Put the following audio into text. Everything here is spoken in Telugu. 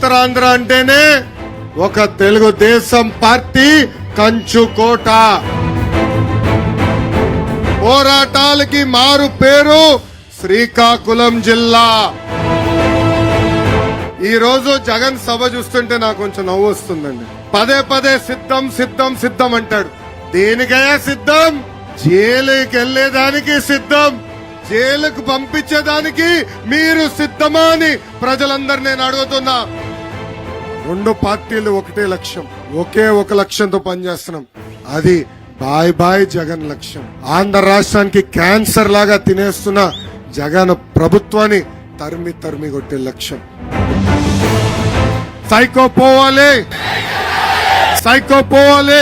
ఉత్తరాంధ్ర అంటేనే ఒక తెలుగుదేశం పార్టీ కంచుకోట. పోరాటాలకి మారు పేరు శ్రీకాకుళం జిల్లా. ఈ రోజు జగన్ సభ చూస్తుంటే నాకు కొంచెం నవ్వు వస్తుందండి. పదే పదే సిద్ధం సిద్ధం సిద్ధం అంటాడు. దేనికయ్యా సిద్ధం? జైలుకి వెళ్లేదానికి సిద్ధం, జైలుకు పంపించేదానికి మీరు సిద్ధమా అని ప్రజలందరూ నేను అడుగుతున్నా. రెండు పార్టీలు ఒకటే లక్ష్యం, ఒకే ఒక లక్ష్యంతో పనిచేస్తున్నాం. అది బాయ్ బాయ్ జగన్ లక్ష్యం. ఆంధ్ర రాష్ట్రానికి క్యాన్సర్ లాగా తినేస్తున్న జగన్ ప్రభుత్వాన్ని తరిమి తరిమి కొట్టే లక్ష్యం. సైకో పోవాలి, సైకో పోవాలి.